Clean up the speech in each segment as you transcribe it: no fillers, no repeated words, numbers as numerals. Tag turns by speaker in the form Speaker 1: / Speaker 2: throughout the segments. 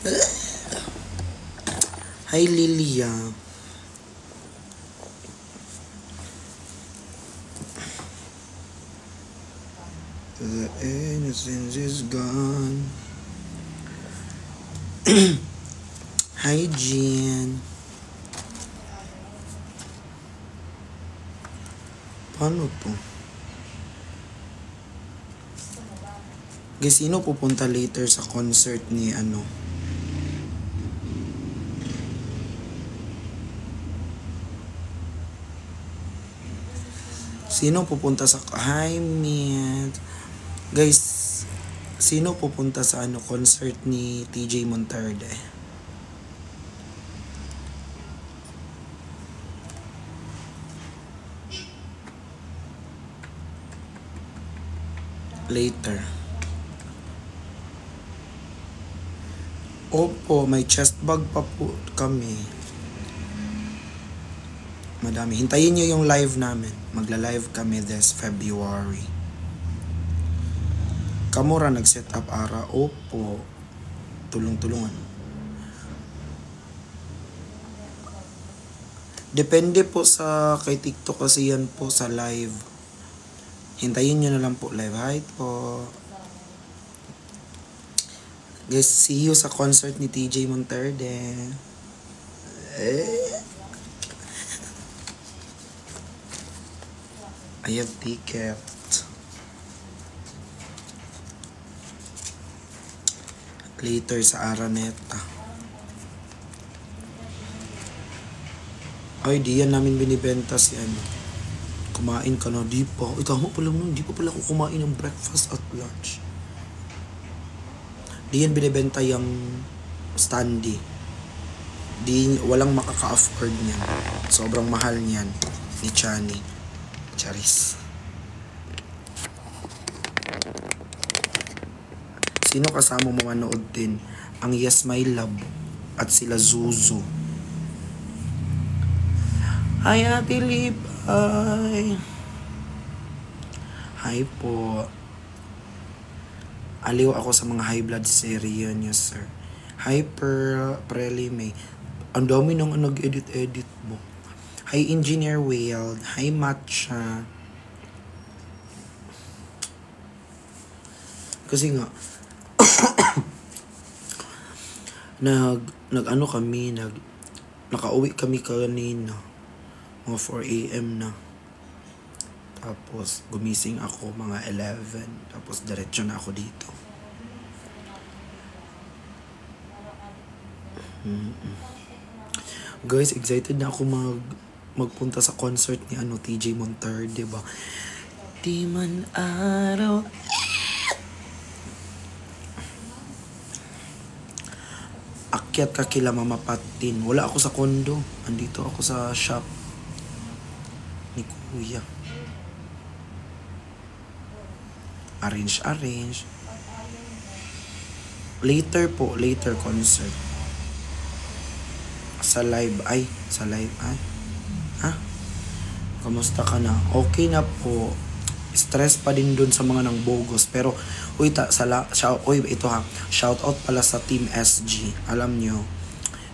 Speaker 1: Hi, Lilia. The innocence is gone. Hi, Jean. Paano to? Guys, sino pupunta later sa concert ni ano? Sino pupunta sa... Hi, Mint. Guys, sino pupunta sa ano concert ni TJ Monterde? Later. Opo, may chest bag pa po kami. Madami. Hintayin nyo yung live namin. Magla-live kami this February. Kamura nag-set up ara. Opo. Tulong-tulungan. Depende po sa kay TikTok kasi yan po sa live. Hintayin nyo na lang po live. Hi po. Guys, see you sa concert ni TJ Monterde. I have ticket. Later sa Araneta. Ay, di yan namin binibenta si ano. Kumain ka na, di pa. Ay, tama pala nun, di pa pala ako kumain ng breakfast at lunch. Di yan binibenta yung standee. Di, walang makaka-afford niyan. Sobrang mahal niyan ni Chani. Charis. Sino kasama mo manood din? Ang Yes My Love at sila Zuzu. Hi, Ate Lipay. Hi po. Aliw ako sa mga high blood series niyo, sir. Hi, Preli May. Ang dami nang nag-edit mo. Hi, Engineer Wild. Hi, Matcha. Kasi nga, nakauwi kami kanina. Mga 4 AM na. Tapos, gumising ako mga 11. Tapos, diretso na ako dito. Guys, excited na ako magpunta sa concert ni TJ Monterde, diba? Di man araw. Akyat ka kila Mama Patin. Wala ako sa kondo. Andito ako sa shop ni Kuya. Arrange. Later concert. Sa live ay. Ha? Kamusta ka na? Okay na po. Stress pa din dun sa mga nang bogus. Pero, ito ha. Shout out pala sa Team SG. Alam nyo,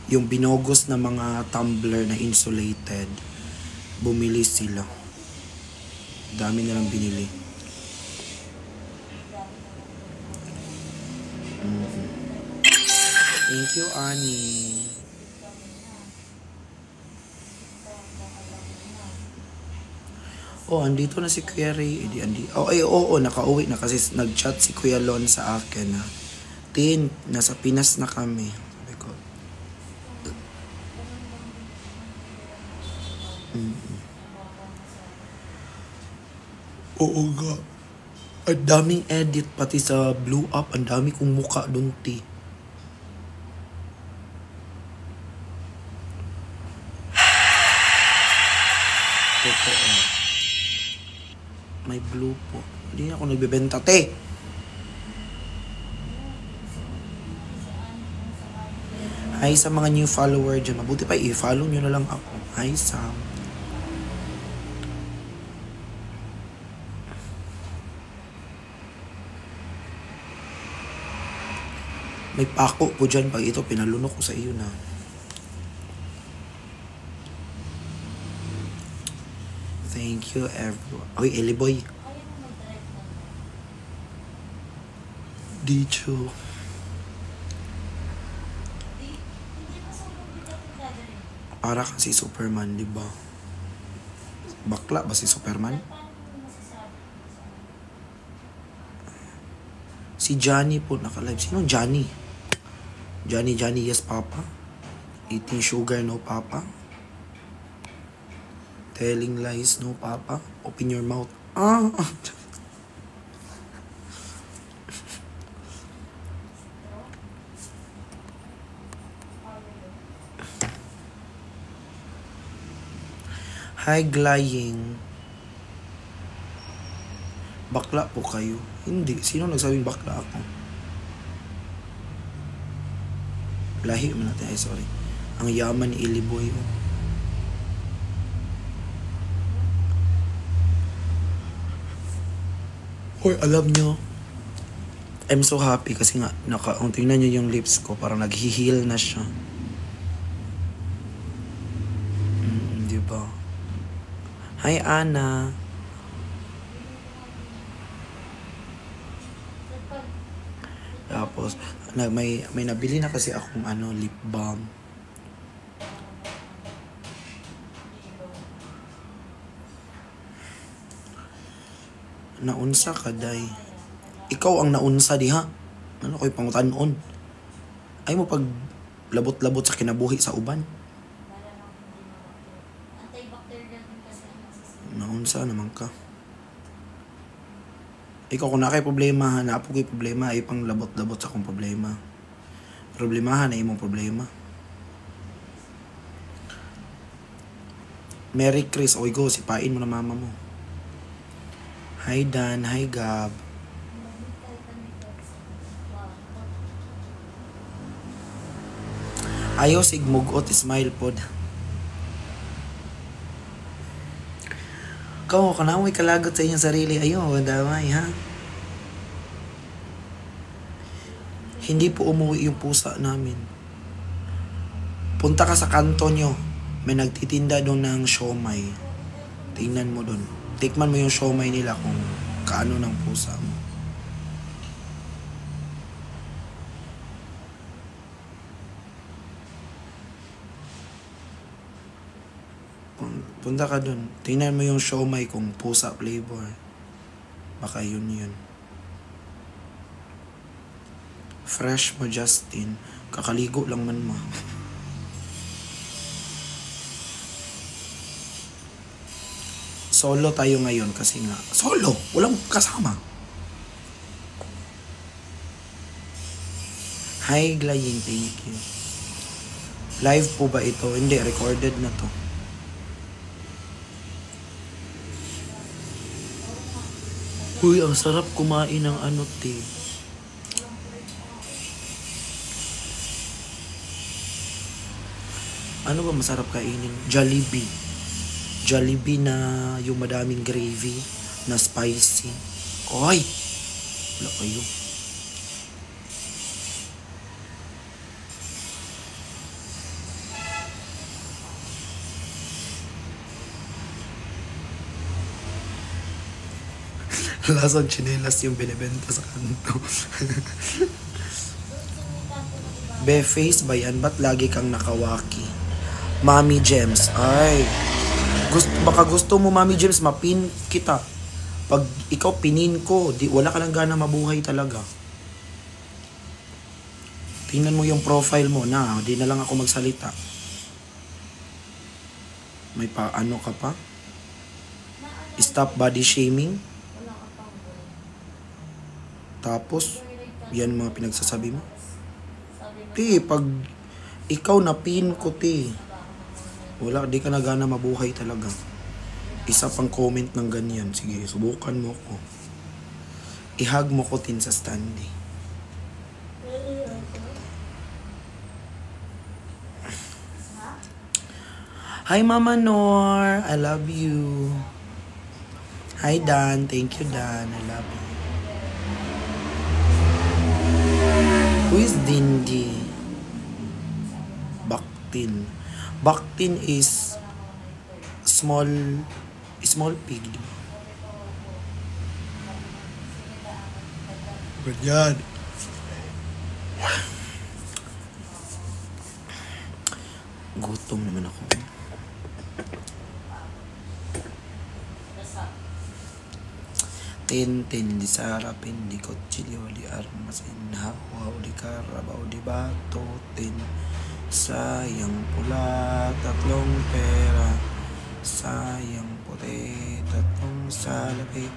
Speaker 1: yung binogos na mga tumbler na insulated, bumili sila. Dami nilang binili. Thank you, Annie. Oh, andito na si Kuya Ray. Oo, nakauwi na kasi nag-chat si Kuya Lon sa akin na, Tin, nasa Pinas na kami. Sabi ko. Oo nga. Ang daming edit pati sa Blue Up. Ang dami kong muka dun, ti. Totoo. May blue po. Hindi na ako nagbebenta, te. Hi sa mga new follower dyan. Mabuti pa i-follow nyo na lang ako. Hi, Sam. May pako po dyan pag ito pinalunok ko sa iyo na. Thank you everyone. Oy, Eliboy. Dicho. Para kasi Superman, di ba? Bakla ba si Superman? Si Johnny po naka-live. Sino Johnny? Johnny, yes papa. Eating sugar, no papa. Telling lies, no papa. Open your mouth. Ah! Hi, Glying. Bakla po kayo. Hindi. Sino nagsabing bakla ako? Lahi man natin. Ay, sorry. Ang yaman ni Iliboy. Oh. Hoy, alam nyo. I'm so happy kasi nga, kung tingnan nyo yung lips ko, parang nag-heal na siya. Diba? Hi, Ana. Tapos, may nabili na kasi akong lip balm. Naunsa ka, day. Ikaw ang naunsa, diha. Ano ko'y pangutanon? Ay mo pag labot-labot sa kinabuhi sa uban. Naunsa naman ka. Ikaw kung na kay problema, naapo ko'y problema, ay pang labot-labot sa akong problema. Problemahan ay imong problema. Merry Chris, oy go, sipain mo na mama mo. Hi Dan, hi Gab. Ayaw sigmugot, smile pod. Ikaw, ka na may kalagot sa inyong sarili. Ayaw, damay ha. Hindi po umuwi yung pusa namin. Punta ka sa kanto nyo. May nagtitinda doon ng siomay. Tingnan mo doon. Tikman mo yung siomay nila kung kaano ng pusa mo. Punta ka doon. Tingnan mo yung siomay kung pusa flavor. Baka yun. Fresh mo, Justin. Kakaligo lang man mo. Solo tayo ngayon kasi nga. Solo! Walang kasama. Hi, Glaying. Thank you. Live po ba ito? Hindi, recorded na to. Uy, ang sarap kumain ng te. Ano ba masarap kainin? Jollibee. Jollibee na yung madaming gravy na spicy. Oy! Wala kayo. Lasang chinelas yung binibenta sa kanto. Be, face ba yan? Ba't lagi kang nakawaki? Mami Gems. Ay. Baka gusto mo, Mami Gems, mapin kita. Pag ikaw pinin ko, wala ka lang gana mabuhay talaga. Tingnan mo yung profile mo na. Di na lang ako magsalita. May ano ka pa? Stop body shaming. Tapos, yan mga pinagsasabi mo. Ti, pag ikaw napin ko, ti. Wala, di ka na gana mabuhay talaga. Isa pang comment ng ganyan. Sige, subukan mo ko. Ihag mo ko tin sa standee. Hi, Mama Nor. I love you. Hi, Dan. Thank you, Dan. I love you. Who is Dindi? Baktin. Baktin is small pig, di ba? Ganyan. Gutom naman ako. Tintin di sarapin di kutsilyo di armas inhawaw di karabaw di batutin sayang pula tatlong pera sayang puti tatlong salapit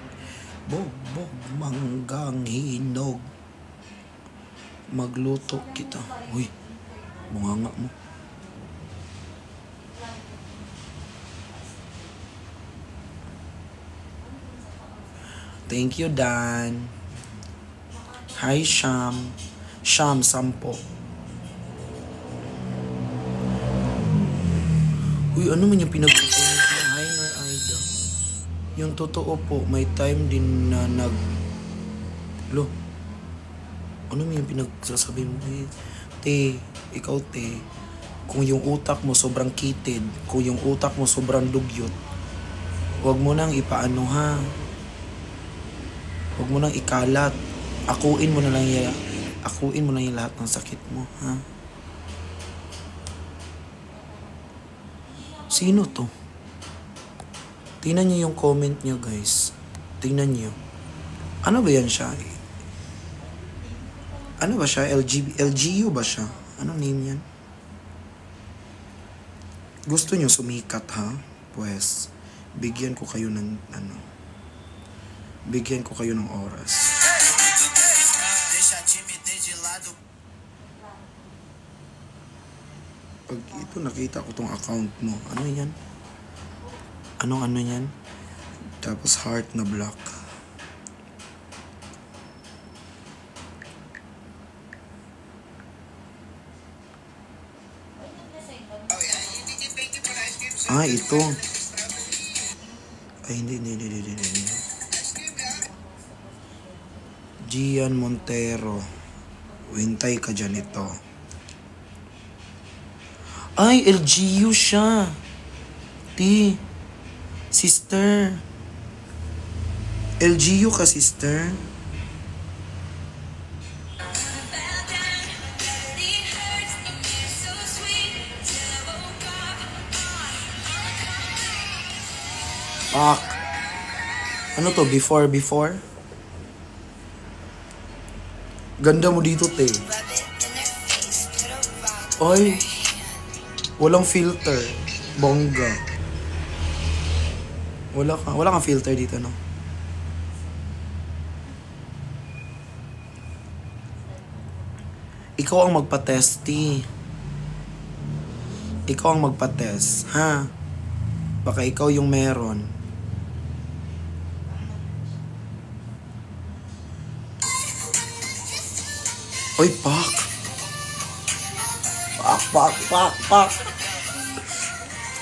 Speaker 1: bogbog manggang hinog magluto kita. Uy, bunganga mo. Thank you, Dan. Hi, Sham. Sham, 10. Uy, ano man yung pinagkukulit mo? Hi, Nar Aida. Yung totoo po, may time din na Lo, ano man yung pinagsasabi mo? Te, ikaw te, kung yung utak mo sobrang kitid, kung yung utak mo sobrang dugyot, huwag mo nang ipaano ha. Huwag mo nang ikalat. Akuin mo na lang yung lahat ng sakit mo, ha? Sino to? Tingnan niyo yung comment niyo, guys. Tingnan niyo. Ano ba yan siya? Ano ba siya? LGU ba siya? Anong name yan? Gusto niyo sumikat, ha? Pues, bigyan ko kayo ng bigyan ko kayo ng oras. Pag ito nakita ko tong account mo, ano yan? Ano yan? Tapos heart na block. Ito. Ay, hindi. Gian Montero. Hintay ka dyan ito. Ay, LGU siya. Sister. LGU ka, sister. Fuck. Ano to? Before? Ganda mo dito, te. Oy. Walang filter. Bongga. Wala kang filter dito, no? Ikaw ang magpa-testy. Ikaw ang magpa-test, ha? Baka ikaw yung meron. Oy, pak. Pak.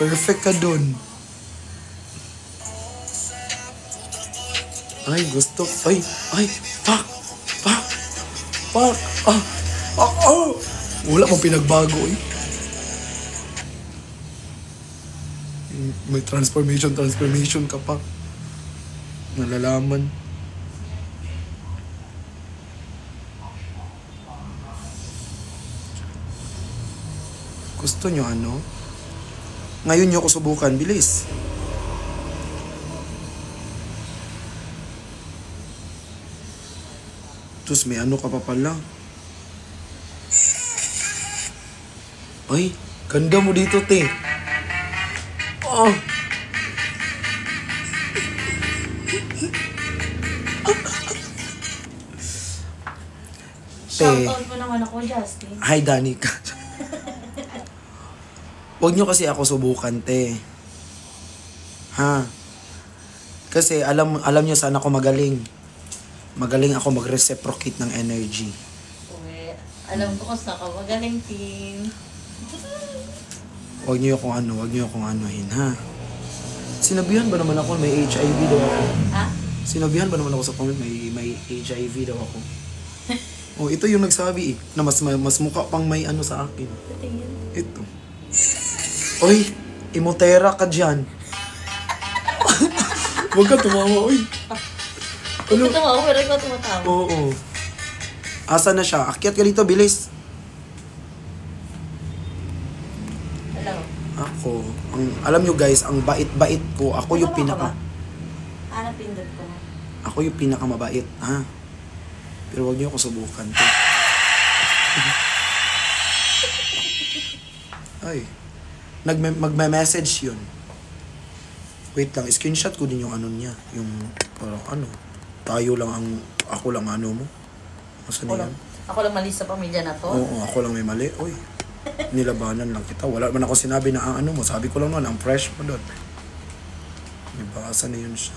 Speaker 1: Perfect ka dun. Ay, gusto. Ay, pak. Wala mong pinagbago, eh. May transformation ka pa. Nalalaman. Gusto nyo ano? Ngayon nyo ako subukan. Bilis. Tapos may ano ka pa pala. Ay, ganda mo dito, te. Oh.
Speaker 2: Shoutout mo naman ako, Justin.
Speaker 1: Hi, Danica. Huwag nyo kasi ako subukan, te. Ha? Kasi alam nyo saan ako magaling. Magaling ako mag-reciprocate ng energy.
Speaker 2: Uwe, alam ko kung saan ka magaling, team.
Speaker 1: Huwag nyo akong anuhin, ha? Sinabihan ba naman ako may HIV daw ako?
Speaker 2: Ha?
Speaker 1: Sinabihan ba naman ako sa comment may HIV daw ako? Oh, ito yung nagsabi na mas mukha pang may ano sa akin.
Speaker 2: Patingin.
Speaker 1: Ito. Oy, imotera ka dyan. Huwag ka tumawa, oy.
Speaker 2: Ikaw tumawa, pero ikaw tumatawa.
Speaker 1: Oo. Asa na siya? Akyat ka dito, bilis.
Speaker 2: Hello.
Speaker 1: Ako, alam nyo guys, ang bait-bait ko. Ako yung pinaka...
Speaker 2: Hanap pindot ko.
Speaker 1: Ako yung pinakamabait, ha? Pero wag niyo ako subukan to. Ay. Magme-message yun. Wait lang, screenshot ko din yung ano niya. Yung, parang ano. Tayo lang ang, ako lang ano mo. Masa na yan?
Speaker 2: Ako lang mali sa pamilya na to.
Speaker 1: Oo, ako lang may mali. Uy, nilabanan lang kita. Wala man ako sinabi na ang ano mo. Sabi ko lang naman, ang fresh mo doon. Diba, asa na yun siya?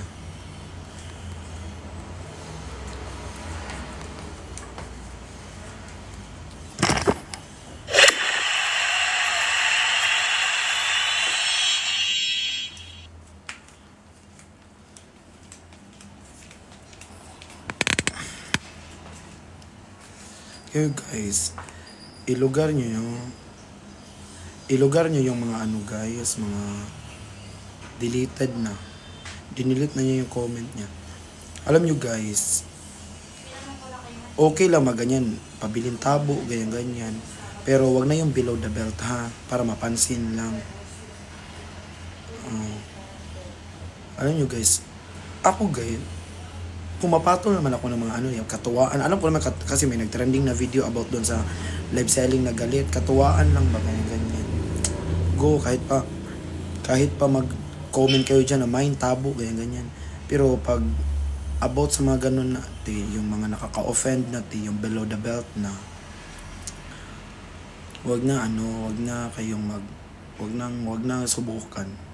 Speaker 1: Hey guys, ilugar nyo yung mga ano guys, mga deleted na. Dinilit na niya yung comment niya. Alam nyo guys, okay lang maganyan, pabiling tabo, ganyan-ganyan. Pero wag na yung below the belt ha, para mapansin lang. Alam nyo guys, ako guys, pumapatol naman ako ng mga ano, yung katuwaan. Alam ko naman kasi may nagtrending na video about doon sa live selling na galit. Katuwaan lang ba, ganyan. Go, kahit pa mag-comment kayo dyan na mind tabo, ganyan. Pero pag about sa mga ganun na, yung mga nakaka-offend na, yung below the belt na, wag na kayong wag na subukan.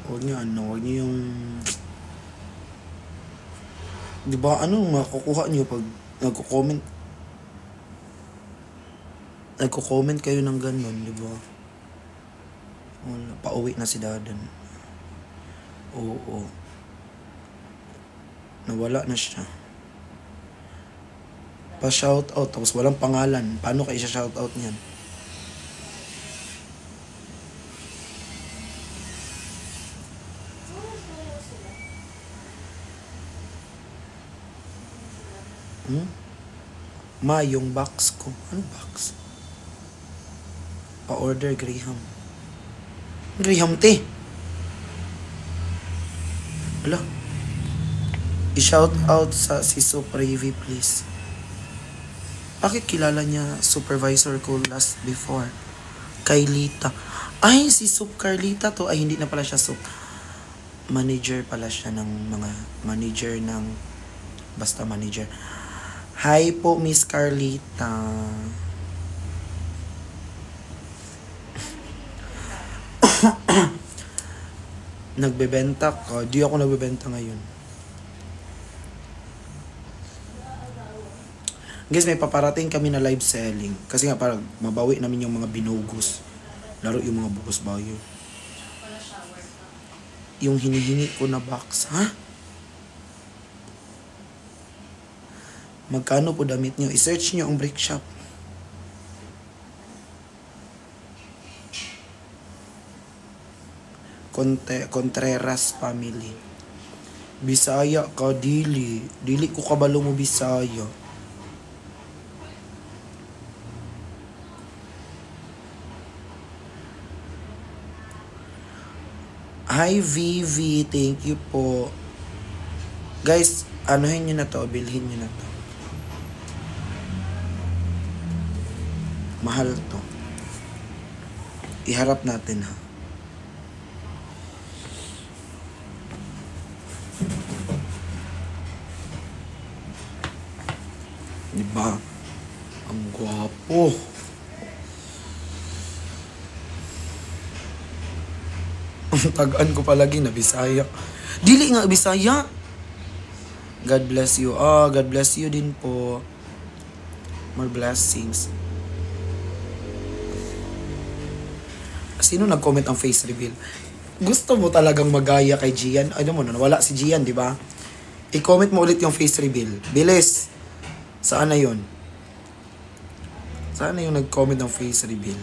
Speaker 1: Huwag niyo yung... Di ba, makukuha niyo pag nagko-comment kayo ng ganun, di ba? Wala, pauwi na si Dadan. Oo. Nawala na siya. Pa-shoutout, tapos walang pangalan. Paano kayo siya-shoutout niyan? Yung box ko. Ano box? Pa-order Graham. Graham te. Wala. I-shout out sa si Suprevi please. Bakit kilala niya supervisor ko last before? Kailita. Ay, si Sup Carlita to. Ay, hindi na pala siya Sup. Manager pala siya ng mga manager ng basta manager. Hi po, Miss Carlita. Nagbebenta ka? Di ako nagbebenta ngayon. Guys, may paparating kami na live selling. Kasi nga parang mabawi namin yung mga binugos. Laro yung mga bugos bayo. Yung hinihingi ko na box. Ha? Magkano po damit nyo? I-search nyo ang brick shop. Contreras family. Bisaya ka, dili. Dili ko kabalo mo Bisaya. Hi Vivi, thank you po. Guys, anuhin nyo na to, bilhin nyo na to. Mahal to. Iharap natin ha. Diba? Ang gwapo. Ang tagaan ko palagi na Bisaya. Dili nga Bisaya. God bless you. God bless you din po. More blessings. Sino nag-comment ang face reveal? Gusto mo talagang magaya kay Gian? Ano mo, nawala si Gian, di ba? I-comment mo ulit yung face reveal. Bilis! Saan na yun? Saan na yung nag-comment ng face reveal?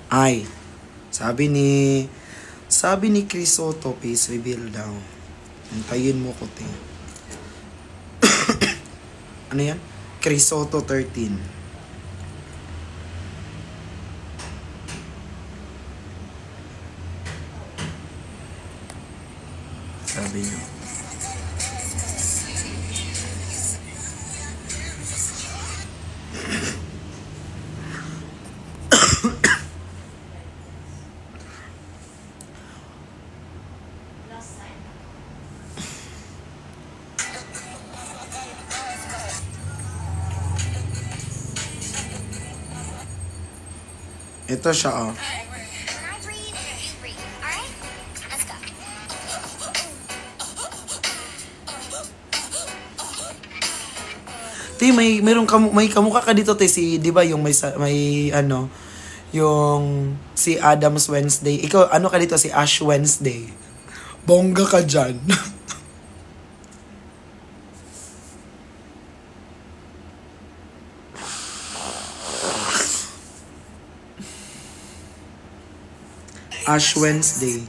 Speaker 1: Ay, sabi ni Chris Soto, face reveal daw. Antayin mo ko, te. Ano yan? Chris Soto 13. Sabi niyo. Ito siya, oh. Te, may kamukha ka dito, te, si, di ba, yung may ano, yung si Adams Wednesday. Ikaw, ano ka dito, si Ash Wednesday. Bongga ka dyan. Ash Wednesday.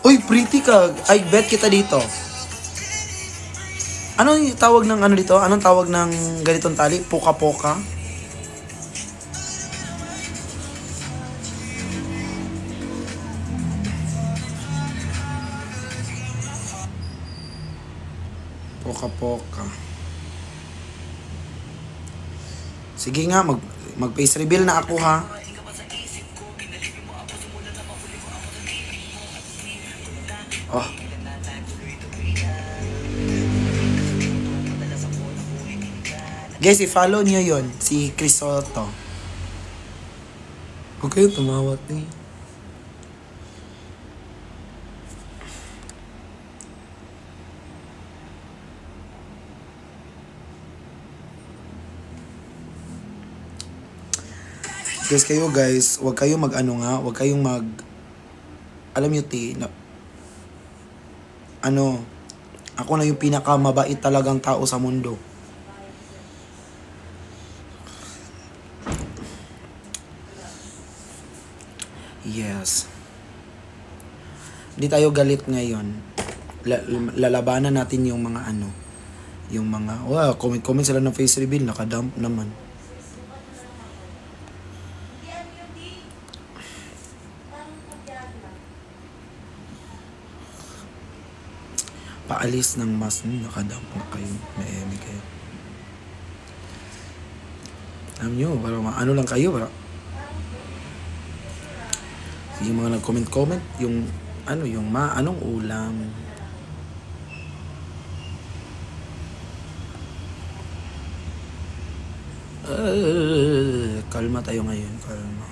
Speaker 1: Uy, pretty ka. I bet kita dito. Anong tawag ng ano dito? Anong tawag ng ganitong tali? Poka-poka? Poka-poka. Sige nga, mag-face reveal na ako, ha? Oh. Guys, i-follow niyo yon si Chris Soto. Huwag kayo tumawat eh. Guys, huwag kayong mag-ano nga, huwag kayong mag... Alam niyo, ako na yung pinakamabait talagang tao sa mundo. Yes. Hindi tayo galit ngayon. Lalabanan natin yung mga yung mga, comment sila ng face reveal, nakadump naman. Paalis ng mas, nakadump na kayo, may emi kayo. Alam nyo, parang ano lang kayo, parang yung mga nag-comment, yung anong ulam. Kalma tayo ngayon, kalma.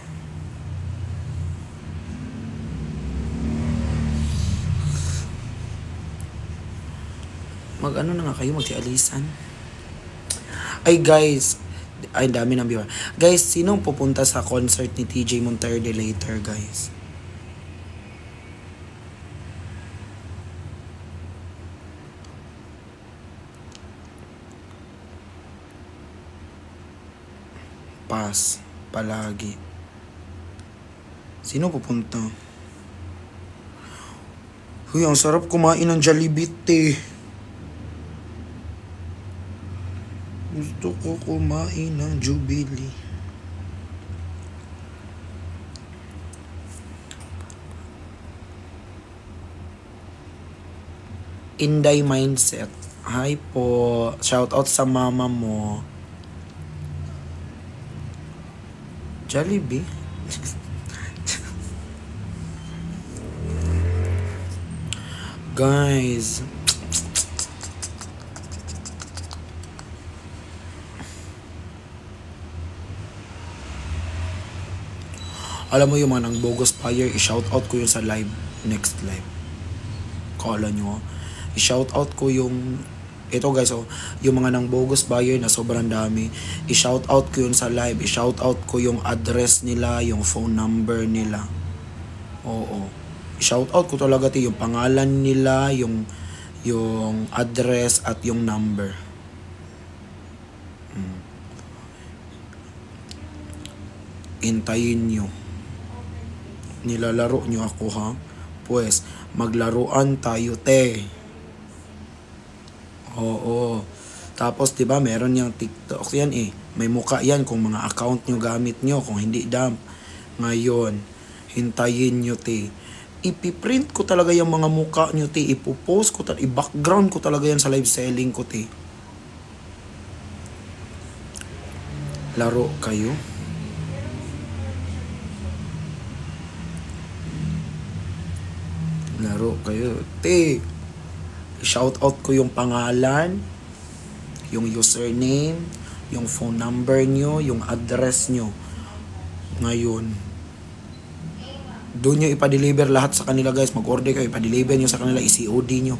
Speaker 1: Mag-ano na nga kayo, magsialisan. Ay guys, ay dami ng viewer. Guys, sinong pupunta sa concert ni TJ Monterde later, guys? Pass, palagi. Sino pupunta? Huy, ang sarap kumain ng Jollibee. Gusto ko kumain ng Jubilee. Inday Mindset. Hi po. Shout out sa mama mo. Jollibee? Guys. Alam mo yung mga nang bogus fire, i-shoutout ko yun sa live, next live. Kala nyo, i-shoutout ko yung Ito guys, oh, yung mga nang bogus buyer na sobrang dami. I-shout out ko yun sa live. I-shout out ko yung address nila, yung phone number nila. Oo. I-shout out ko talaga yung pangalan nila, yung address at yung number. Hintayin nyo. Nilalaro nyo ako ha? Pues, maglaruan tayo te. Oo. Tapos 'di ba meron yung TikTok yan eh. May muka yan kung mga account nyo gamit nyo, kung hindi dump. Ngayon, hintayin nyo te. Ipiprint ko talaga yung mga muka nyo te. Ipopost ko talaga, i-background ko talaga yan sa live selling ko te. Laro kayo. Laro kayo. Te, shout out ko yung pangalan, yung username, yung phone number nyo, yung address nyo. Ngayon, doon nyo ipa-deliver lahat sa kanila guys. Mag-order kayo, ipa-deliver nyo sa kanila, i-COD nyo.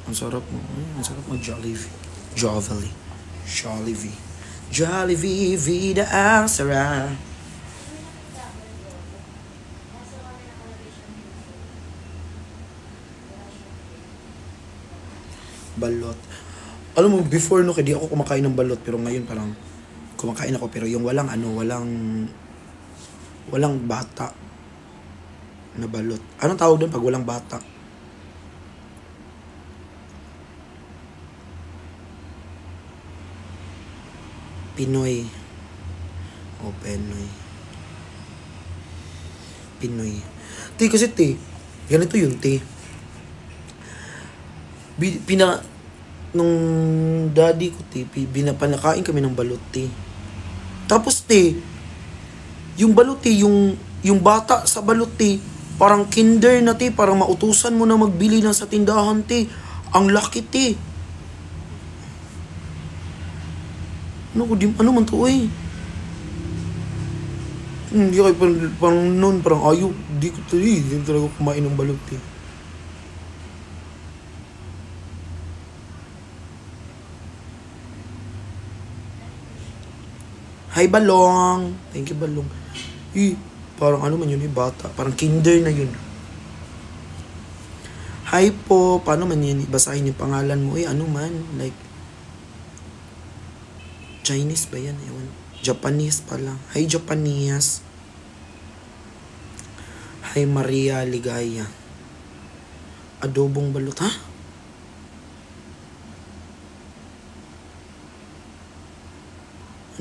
Speaker 1: Ang sarap mo. Ang sarap mo, Jollibee. Jollibee. Jollibee, vida ang sarap. Balot. Alam mo, before no, hindi ako kumakain ng balot. Pero ngayon parang kumakain ako. Pero yung walang bata na balot. Anong tawag doon pag walang bata? Pinoy. O, Pinoy. Te, kasi te, ganito yun, te. Nung daddy ko, te, pinapanakain kami ng balot, te. Tapos, te, yung balot, te, yung bata sa balot, te, parang kinder na, te, parang mautusan mo na magbili na sa tindahan, te. Ang laki, te. Ano man to eh. Hindi kayo parang noon, parang ayaw. Di ko talaga kumain ng balot eh. Hi Balong! Thank you Balong. Parang ano man yun eh, bata. Parang kinder na yun. Hi po! Paano man yan? Basahin yung pangalan mo. Ano man? Like, Chinese ba yan? Ewan. Japanese pala. Hi, Japanese. Hi, Maria Ligaya. Adobong balot, ha?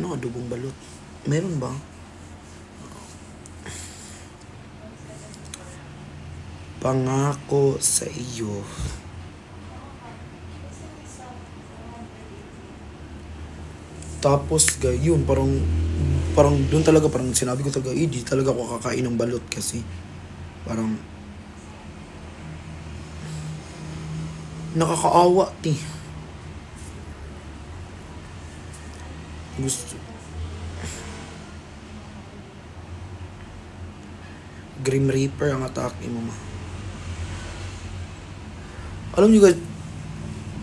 Speaker 1: Ano adobong balot? Meron ba? Pangako sa iyo. Tapos, yun, parang doon talaga, parang sinabi ko talaga, di talaga ako kakain ng balot kasi parang nakakaawa, ti. Gusto. Grim Reaper ang atake mo, ma. Alam nyo guys,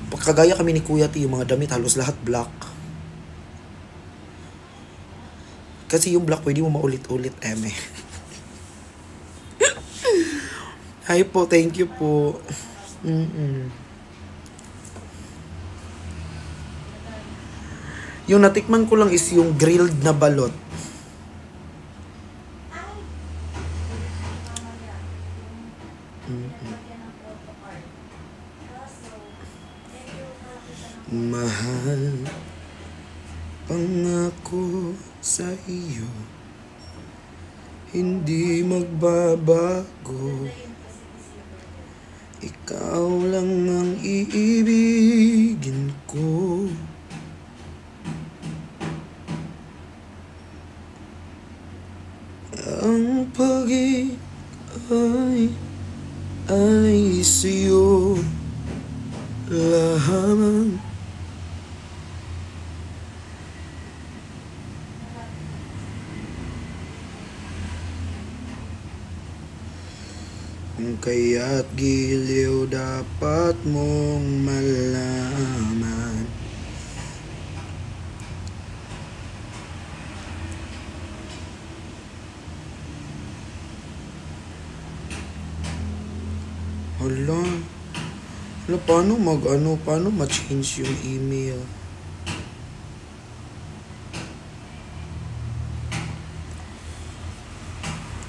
Speaker 1: pagkagaya kami ni Kuya T, yung mga damit halos lahat black. Kasi yung black pwede mo maulit-ulit, eme. Hi po, thank you po. Yung natikman ko lang is yung grilled na balot. Mahal, pangako sa iyo, hindi magbabago. Ikaw lang ang iibigin ko. Ang pag-ibig ay sa'yo lamang. Kaya't giliw dapat mong malaman. Hala. Hala, paano ma-change yung email?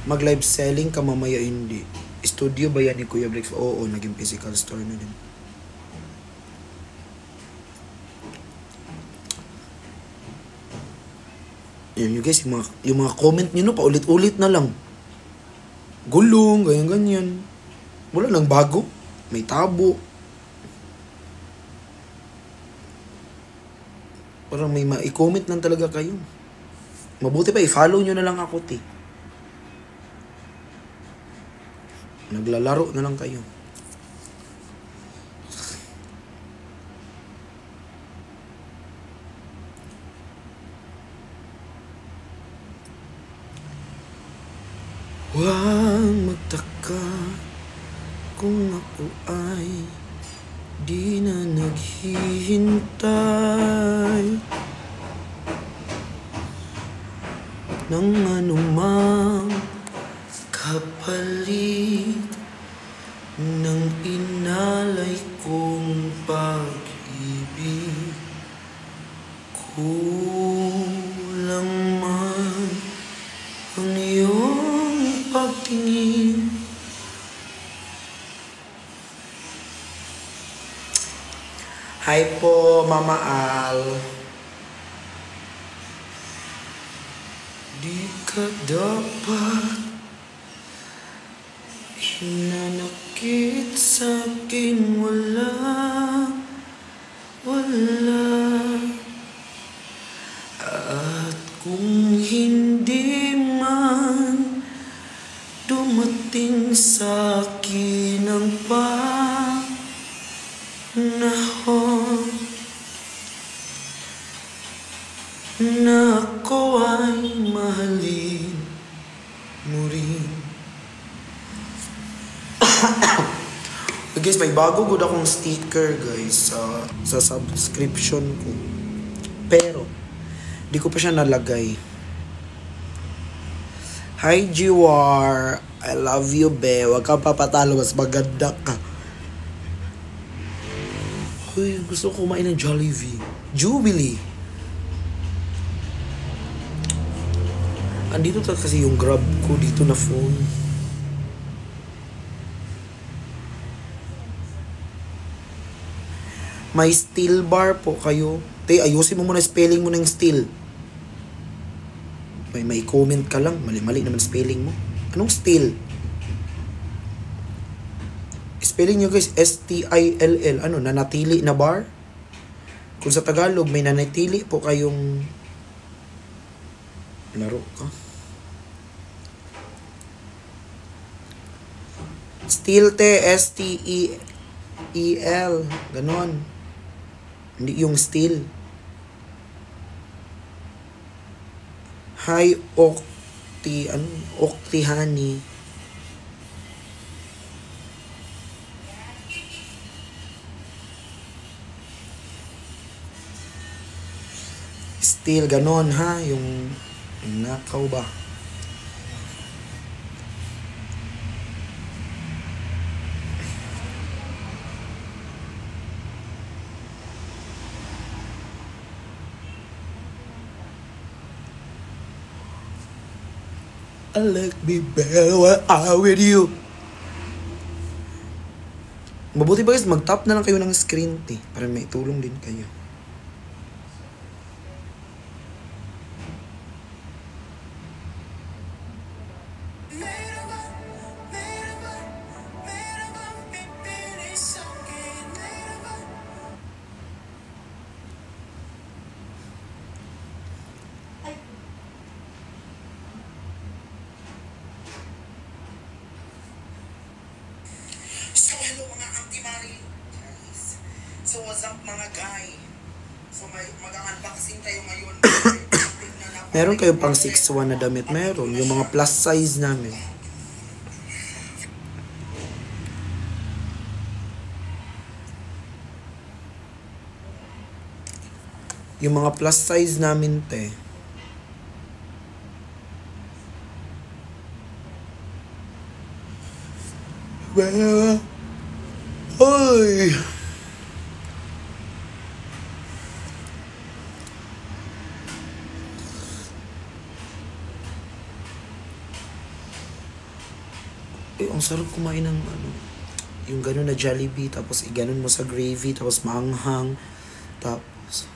Speaker 1: Mag-live selling ka mamaya, hindi. Studio ba yan ni Kuya Blix? Oo, naging physical store na din. Yan you guys, yung mga comment nyo no, paulit-ulit na lang. Gulong, ganyan-ganyan. Wala nang bago. May tabo. Parang may ma-comment lang talaga kayo. Mabuti pa, i-follow nyo na lang ako, ti. Naglalaro na lang kayo. Huwag magtaka kung ako ay di na naghihintay ng anumang kapalit ng inalay kong pag-ibig. Kulang man ang iyong pagtingin. Hi po, Mama Al. Di ka dapat hinanakit sa'kin, wala. At kung hindi man dumating sa'kin ang panahon na ako ay mahalin mo rin. Guys, may bago good akong sticker guys sa subscription ko. Pero di ko pa siya nalagay. Hi Jiwar, I love you be. Huwag kang papatalo, mas maganda ka. Uy, gusto ko kumain ng Jollibee. Jubilee. Andito kasi yung Grab ko dito na phone. May steel bar po kayo. Te, ayusin mo muna spelling mo ng steel. May comment ka lang. Mali-mali naman spelling mo. Anong steel? Spelling nyo guys, S-T-I-L-L. Ano, nanatili na bar? Kung sa Tagalog, may nanatili po kayong laro ka. Steel te, S-T-E-E-L. Ganon. Hindi yung steel. Hi, Okti honey. Steel, ganon ha. Yung nakaw ba? I like me better when I'm with you. Mabuti ba guys, mag-tap na lang kayo ng screen para may tulong din kayo. So hello mga anti-mari guys. So what's up mga guy? So mag-unboxing tayo ngayon. Meron kayong pang 6'1" na damit? Meron. Yung mga plus size namin. Yung mga plus size namin, te. Well, oy! Ang sarap kumain ng ano, yung gano'n na Jollibee, tapos iganon mo sa gravy, tapos maanghang, tapos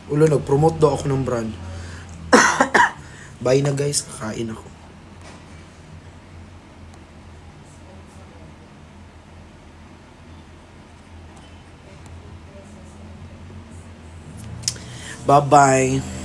Speaker 1: ulo, nag-promote daw ako ng brand. Bye na guys, kakain ako. Bye-bye.